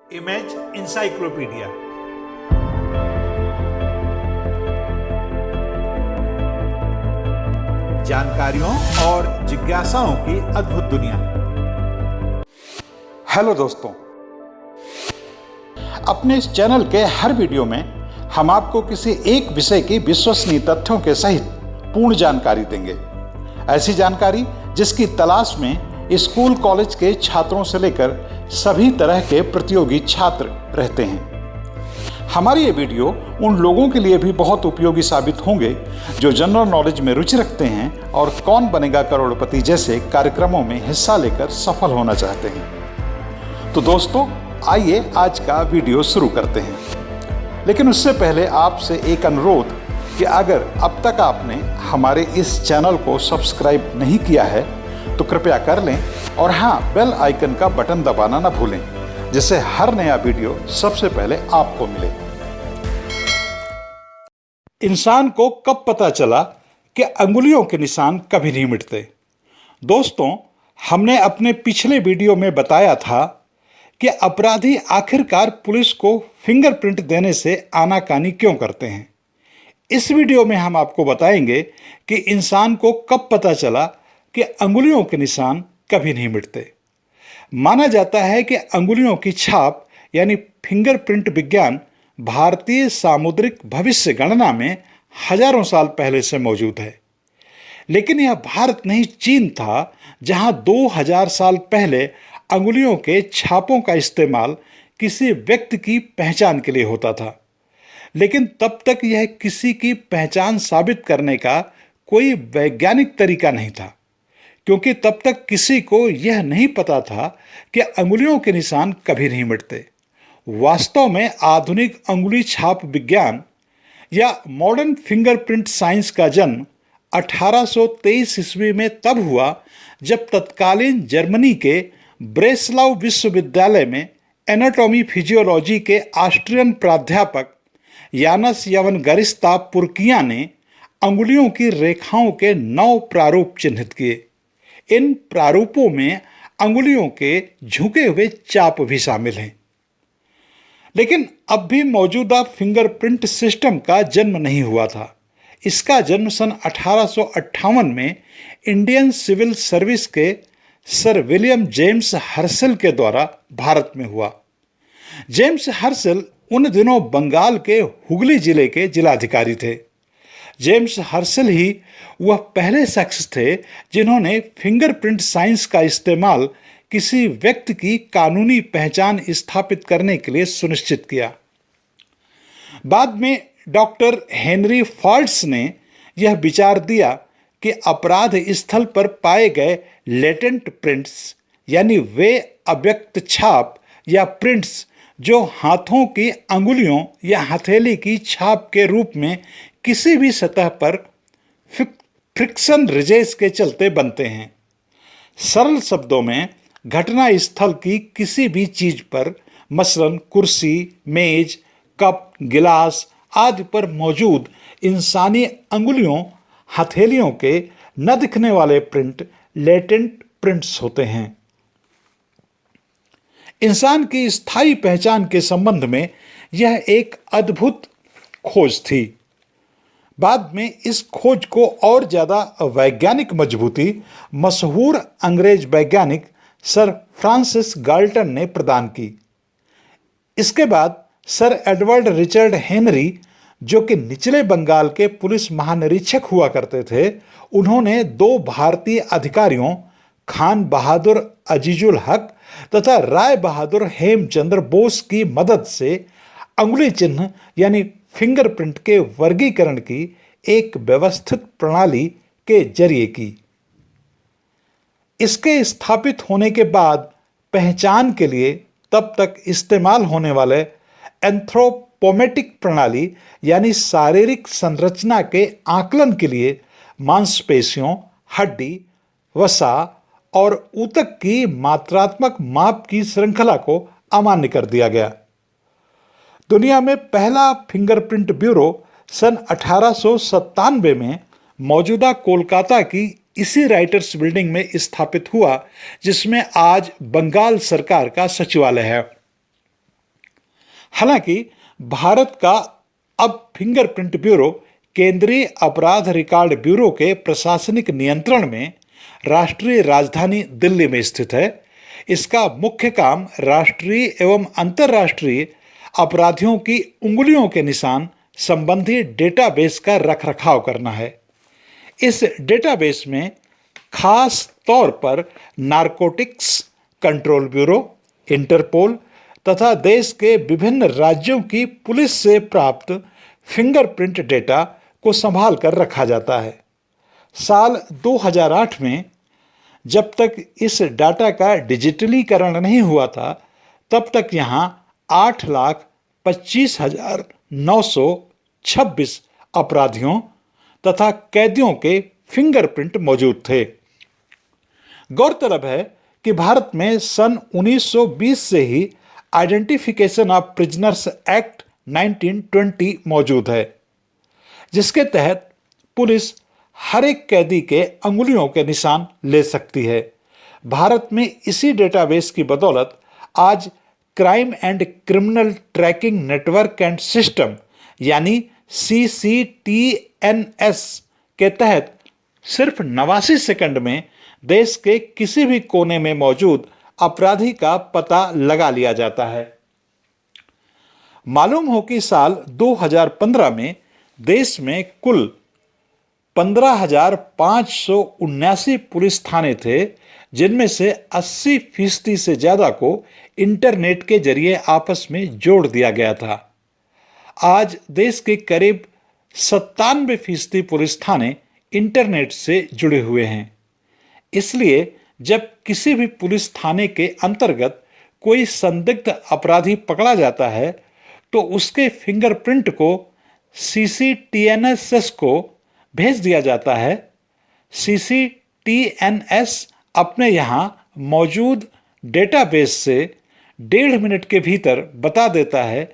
Image encyclopedia. जानकारियों और जिज्ञासाओं की अद्भुत दुनिया। हेलो दोस्तों, अपने इस चैनल के हर वीडियो में हम आपको किसी एक विषय की विश्वसनीय तथ्यों के सहित पूर्ण जानकारी देंगे। ऐसी जानकारी जिसकी तलाश में स्कूल कॉलेज के छात्रों से लेकर सभी तरह के प्रतियोगी छात्र रहते हैं। हमारी ये वीडियो उन लोगों के लिए भी बहुत उपयोगी साबित होंगे जो जनरल नॉलेज में रुचि रखते हैं और कौन बनेगा करोड़पति जैसे कार्यक्रमों में हिस्सा लेकर सफल होना चाहते हैं। तो दोस्तों, आइए आज का वीडियो शुरू करते हैं। लेकिन उससे पहले आपसे एक अनुरोध कि अगर अब तक आपने हमारे इस चैनल को सब्सक्राइब नहीं किया है तो कृपया कर लें और हाँ, बेल आइकन का बटन दबाना ना भूलें, जिससे हर नया वीडियो सबसे पहले आपको मिले। इंसान को कब पता चला कि अंगुलियों के निशान कभी नहीं मिटते? दोस्तों, हमने अपने पिछले वीडियो में बताया था कि अपराधी आखिरकार पुलिस को फिंगरप्रिंट देने से आनाकानी क्यों करते हैं। इस वीडियो में हम आपको बताएंगे कि इंसान को कब पता चला कि अंगुलियों के निशान कभी नहीं मिटते। माना जाता है कि अंगुलियों की छाप यानी फिंगरप्रिंट विज्ञान भारतीय सामुद्रिक भविष्य गणना में हजारों साल पहले से मौजूद है। लेकिन यह भारत नहीं, चीन था जहां 2000 साल पहले अंगुलियों के छापों का इस्तेमाल किसी व्यक्ति की पहचान के लिए होता था। लेकिन तब तक यह किसी की पहचान साबित करने का कोई वैज्ञानिक तरीका नहीं था, क्योंकि तब तक किसी को यह नहीं पता था कि अंगुलियों के निशान कभी नहीं मिटते। वास्तव में आधुनिक अंगुली छाप विज्ञान या मॉडर्न फिंगरप्रिंट साइंस का जन्म 1823 ईस्वी में तब हुआ जब तत्कालीन जर्मनी के ब्रेसलाउ विश्वविद्यालय में एनाटॉमी फिजियोलॉजी के ऑस्ट्रियन प्राध्यापक यानस यवनगरिस्ता पुरकिया ने अंगुलियों की रेखाओं के 9 प्रारूप चिन्हित किए। इन प्रारूपों में अंगुलियों के झुके हुए चाप भी शामिल हैं। लेकिन अब भी मौजूदा फिंगरप्रिंट सिस्टम का जन्म नहीं हुआ था। इसका जन्म सन 1858 में इंडियन सिविल सर्विस के सर विलियम जेम्स हर्शल के द्वारा भारत में हुआ। जेम्स हर्शल उन दिनों बंगाल के हुगली जिले के जिलाधिकारी थे। जेम्स हर्शल ही वह पहले शख्स थे जिन्होंने फिंगरप्रिंट साइंस का इस्तेमाल किसी व्यक्ति की कानूनी पहचान स्थापित करने के लिए सुनिश्चित किया। बाद में डॉक्टर हेनरी फॉल्ट्स ने यह विचार दिया कि अपराध स्थल पर पाए गए लेटेंट प्रिंट्स यानी वे अव्यक्त छाप या प्रिंट्स जो हाथों की अंगुलियों या हथेली की छाप के रूप में किसी भी सतह पर फ्रिक्शन रिजेस के चलते बनते हैं। सरल शब्दों में, घटना स्थल की किसी भी चीज पर, मसलन कुर्सी, मेज, कप, गिलास आदि पर मौजूद इंसानी अंगुलियों, हथेलियों के न दिखने वाले प्रिंट लेटेंट प्रिंट्स होते हैं। इंसान की स्थायी पहचान के संबंध में यह एक अद्भुत खोज थी। बाद में इस खोज को और ज्यादा वैज्ञानिक मजबूती मशहूर अंग्रेज वैज्ञानिक सर फ्रांसिस गाल्टन ने प्रदान की। इसके बाद सर एडवर्ड रिचर्ड हेनरी, जो कि निचले बंगाल के पुलिस महानिरीक्षक हुआ करते थे, उन्होंने 2 भारतीय अधिकारियों खान बहादुर अजीजुल हक तथा राय बहादुर हेमचंद्र बोस की मदद से अंगुली चिन्ह यानी फिंगरप्रिंट के वर्गीकरण की एक व्यवस्थित प्रणाली के जरिए की। इसके स्थापित होने के बाद पहचान के लिए तब तक इस्तेमाल होने वाले एंथ्रोपोमेटिक प्रणाली यानी शारीरिक संरचना के आकलन के लिए मांसपेशियों, हड्डी, वसा और ऊतक की मात्रात्मक माप की श्रृंखला को अमान्य कर दिया गया। दुनिया में पहला फिंगरप्रिंट ब्यूरो सन 1897 में मौजूदा कोलकाता की इसी राइटर्स बिल्डिंग में स्थापित हुआ, जिसमें आज बंगाल सरकार का सचिवालय है। हालांकि भारत का अब फिंगरप्रिंट ब्यूरो केंद्रीय अपराध रिकॉर्ड ब्यूरो के प्रशासनिक नियंत्रण में राष्ट्रीय राजधानी दिल्ली में स्थित है। इसका मुख्य काम राष्ट्रीय एवं अंतर्राष्ट्रीय अपराधियों की उंगलियों के निशान संबंधी डेटाबेस का रखरखाव करना है। इस डेटाबेस में खास तौर पर नारकोटिक्स कंट्रोल ब्यूरो, इंटरपोल तथा देश के विभिन्न राज्यों की पुलिस से प्राप्त फिंगरप्रिंट डेटा को संभाल कर रखा जाता है। साल 2008 में जब तक इस डाटा का डिजिटलीकरण नहीं हुआ था, तब तक यहाँ 8,25,926 अपराधियों तथा कैदियों के फिंगरप्रिंट मौजूद थे। गौरतलब है कि भारत में सन 1920 से ही आइडेंटिफिकेशन ऑफ प्रिजनर्स एक्ट 1920 मौजूद है, जिसके तहत पुलिस हर एक कैदी के अंगुलियों के निशान ले सकती है। भारत में इसी डेटाबेस की बदौलत आज crime and criminal tracking network and system यानी CCTNS के तहत सिर्फ 89 सेकंड में देश के किसी भी कोने में मौजूद अपराधी का पता लगा लिया जाता है। मालूम हो कि साल 2015 में देश में कुल 15,579 पुलिस थाने थे, जिनमें से 80% से ज्यादा को इंटरनेट के जरिए आपस में जोड़ दिया गया था। आज देश के करीब 97% पुलिस थाने इंटरनेट से जुड़े हुए हैं। इसलिए जब किसी भी पुलिस थाने के अंतर्गत कोई संदिग्ध अपराधी पकड़ा जाता है तो उसके फिंगरप्रिंट को CCTNS को भेज दिया जाता है। CCTNS अपने यहाँ मौजूद डेटाबेस से 1.5 मिनट के भीतर बता देता है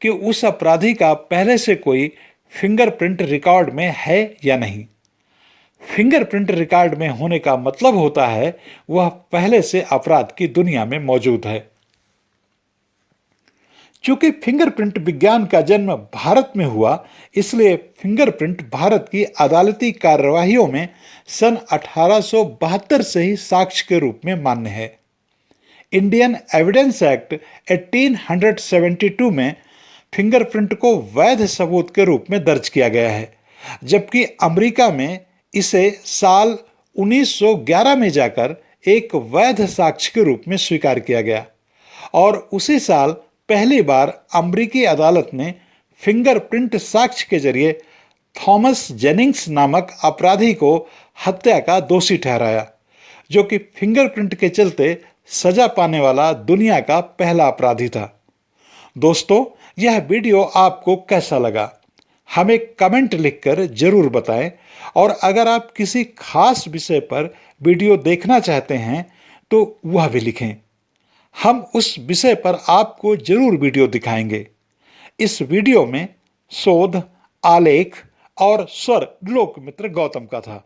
कि उस अपराधी का पहले से कोई फिंगरप्रिंट रिकॉर्ड में है या नहीं। फिंगरप्रिंट रिकॉर्ड में होने का मतलब होता है वह पहले से अपराध की दुनिया में मौजूद है। चूंकि फिंगरप्रिंट विज्ञान का जन्म भारत में हुआ, इसलिए फिंगरप्रिंट भारत की अदालती कार्यवाहियों में सन 1872 से ही साक्ष्य के रूप में मान्य है। इंडियन एविडेंस एक्ट 1872 में फिंगरप्रिंट को वैध सबूत के रूप में दर्ज किया गया है, जबकि अमेरिका में इसे साल 1911 में जाकर एक वैध साक्ष्य के रूप में स्वीकार किया गया और उसी साल पहली बार अमेरिकी अदालत ने फिंगरप्रिंट साक्ष्य के जरिए थॉमस जेनिंग्स नामक अपराधी को हत्या का दोषी ठहराया, जो कि फिंगरप्रिंट के चलते सजा पाने वाला दुनिया का पहला अपराधी था। दोस्तों, यह वीडियो आपको कैसा लगा हमें कमेंट लिखकर जरूर बताएं और अगर आप किसी खास विषय पर वीडियो देखना चाहते हैं तो वह भी लिखें। हम उस विषय पर आपको जरूर वीडियो दिखाएंगे। इस वीडियो में शोध, आलेख और स्वर लोकमित्र गौतम का था।